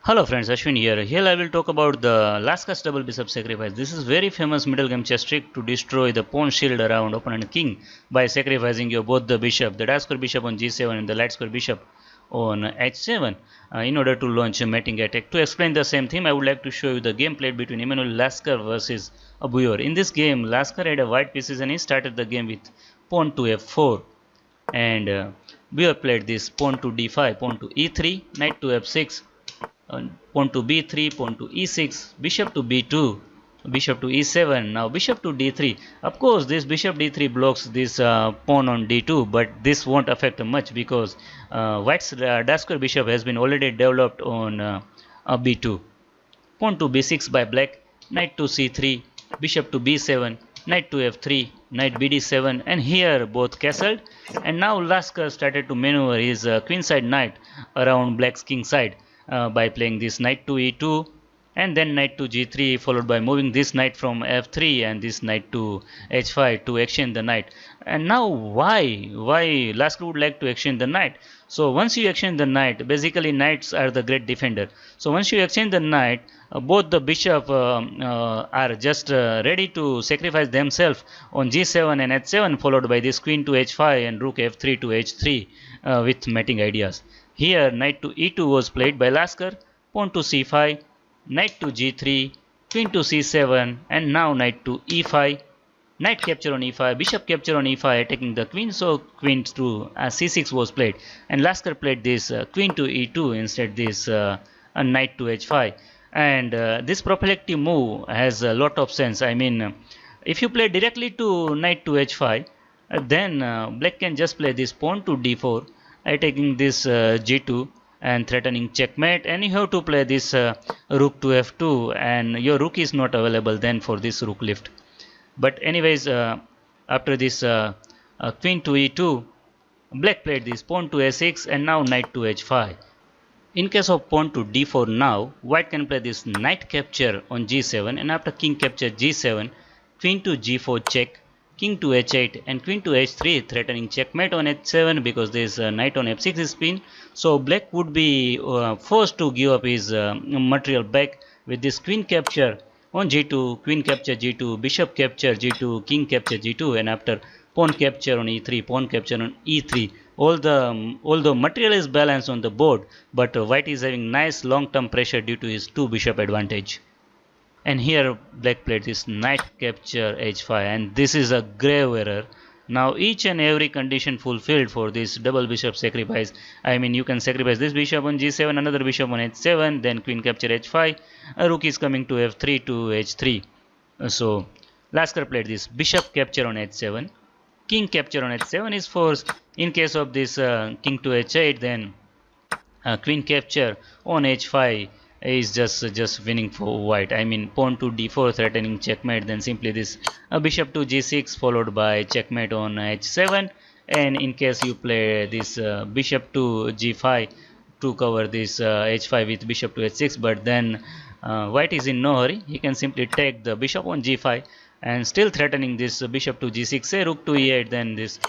Hello friends, Ashwin here. Here I will talk about the Lasker's double bishop sacrifice. This is very famous middle game chess trick to destroy the pawn shield around opponent king by sacrificing your both the bishop, the dark square bishop on g7 and the light square bishop on h7 in order to launch a mating attack. To explain the same theme, I would like to show you the game played between Emmanuel Lasker versus Bauer. In this game, Lasker had a white pieces and he started the game with pawn to f4 and Bauer played this pawn to d5, pawn to e3, knight to f6, pawn to b3, pawn to e6, bishop to b2, bishop to e7, now bishop to d3. Of course, this bishop d3 blocks this pawn on d2, but this won't affect much because white's dark square bishop has been already developed on b2. Pawn to b6 by black, knight to c3, bishop to b7, knight to f3, knight bd7, and here both castled. And now Lasker started to maneuver his queenside knight around black's king side by playing this knight to e2 and then knight to g3, followed by moving this knight from f3 and this knight to h5 to exchange the knight. And now why Lasker would like to exchange the knight? So once you exchange the knight, basically knights are the great defender. So once you exchange the knight, both the bishop are just ready to sacrifice themselves on g7 and h7, followed by this queen to h5 and rook f3 to h3 with mating ideas. Here knight to e2 was played by Lasker, pawn to c5, knight to g3, queen to c7, and now knight to e5, knight capture on e5, bishop capture on e5 attacking the queen, so queen to c6 was played, and Lasker played this queen to e2 instead this knight to h5. And this prophylactic move has a lot of sense. I mean, if you play directly to knight to h5, then black can just play this pawn to d4, attacking this g2 and threatening checkmate, and you have to play this rook to f2, and your rook is not available then for this rook lift. But anyways, after this queen to e2, black played this pawn to a6 and now knight to h5. In case of pawn to d4 now, white can play this knight capture on g7, and after king capture g7, queen to g4 check, king to h8 and queen to h3 threatening checkmate on h7 because this knight on f6 is pinned. So black would be forced to give up his material back with this queen capture on g2, queen capture g2, bishop capture g2, king capture g2, and after pawn capture on e3, pawn capture on e3. Although material is balanced on the board, but white is having nice long-term pressure due to his two bishop advantage. And here black played this knight capture h5, and this is a grave error. Now each and every condition fulfilled for this double bishop sacrifice. I mean, you can sacrifice this bishop on g7, another bishop on h7, then queen capture h5, a rook is coming to f3 to h3. So Lasker played this bishop capture on h7, king capture on h7 is forced. In case of this king to h8, then queen capture on h5 is just winning for white. I mean, pawn to d4 threatening checkmate, then simply this bishop to g6 followed by checkmate on h7, and in case you play this bishop to g5 to cover this h5 with bishop to h6, but then white is in no hurry. He can simply take the bishop on g5 and still threatening this bishop to g6, say rook to e8, then this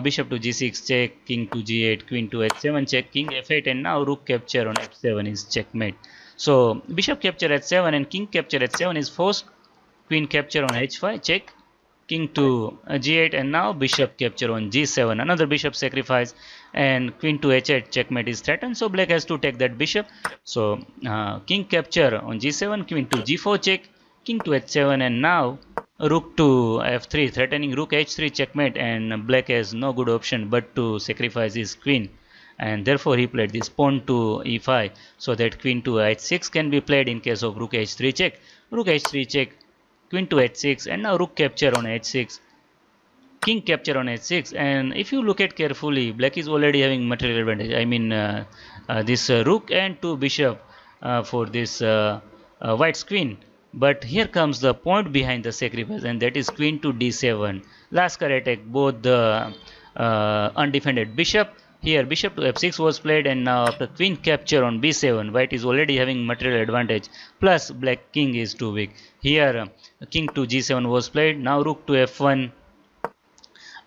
bishop to g6 check, king to g8, queen to h7 check, king f8, and now rook capture on f7 is checkmate. So bishop capture h7 and king capture h7 is forced, queen capture on h5 check, king to g8, and now bishop capture on g7, another bishop sacrifice, and queen to h8 checkmate is threatened, so black has to take that bishop. So king capture on g7, queen to g4 check, king to h7, and now rook to f3 threatening rook h3 checkmate, and black has no good option but to sacrifice his queen, and therefore he played this pawn to e5 so that queen to h6 can be played in case of rook h3 check, rook h3 check, queen to h6, and now rook capture on h6, king capture on h6. And if you look at carefully, black is already having material advantage. I mean, this rook and two bishop for this white's queen. But here comes the point behind the sacrifice, and that is queen to d7. Lasker attack both the undefended bishop. Here bishop to f6 was played, and now after queen capture on b7, white is already having material advantage, plus black king is too weak. Here king to g7 was played, now rook to f1,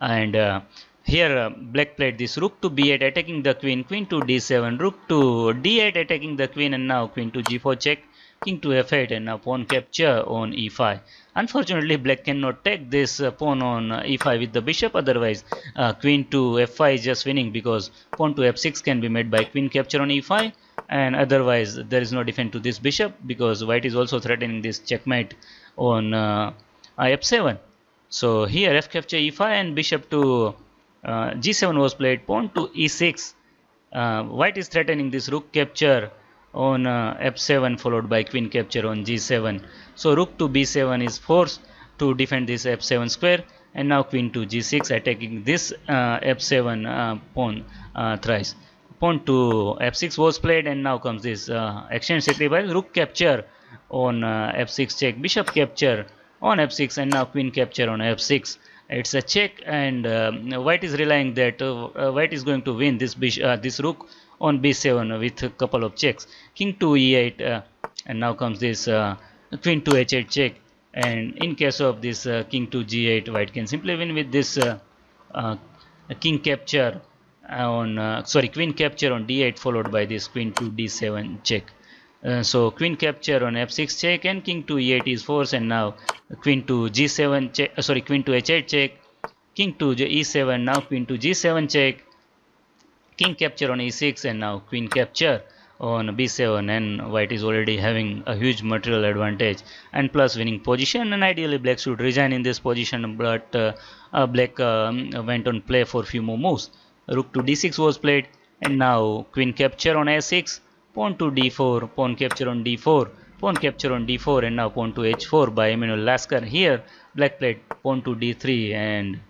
and Here black played this rook to b8 attacking the queen, queen to d7, rook to d8 attacking the queen, and now queen to g4 check, king to f8, and now pawn capture on e5. Unfortunately, black cannot take this pawn on e5 with the bishop, otherwise queen to f5 is just winning, because pawn to f6 can be made by queen capture on e5, and otherwise there is no defense to this bishop, because white is also threatening this checkmate on f7. So here f capture e5 and bishop to g7 was played, pawn to e6. White is threatening this rook capture on f7 followed by queen capture on g7. So rook to b7 is forced to defend this f7 square, and now queen to g6 attacking this f7 pawn thrice. Pawn to f6 was played, and now comes this exchange sacrifice, rook capture on f6 check, bishop capture on f6, and now queen capture on f6. It's a check, and white is relying that white is going to win this this rook on b7 with a couple of checks. King to e8, and now comes this queen to h8 check, and in case of this king to g8, white can simply win with this uh, king capture on queen capture on d8 followed by this queen to d7 check. So queen capture on f6 check, and king to e8 is forced, and now queen to g7 check, queen to h8 check, king to e7, now queen to g7 check, king capture on e6, and now queen capture on b7, and white is already having a huge material advantage and plus winning position, and ideally black should resign in this position, but black went on play for few more moves. Rook to d6 was played, and now queen capture on a6, pawn to d4, pawn capture on d4, pawn capture on d4, and now pawn to h4 by Emmanuel Lasker. Here black played pawn to d3, and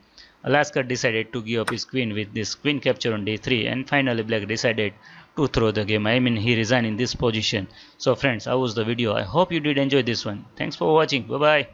Lasker decided to give up his queen with this queen capture on d3, and finally black decided to throw the game. I mean, he resigned in this position. So friends, how was the video? I hope you did enjoy this one. Thanks for watching. Bye bye.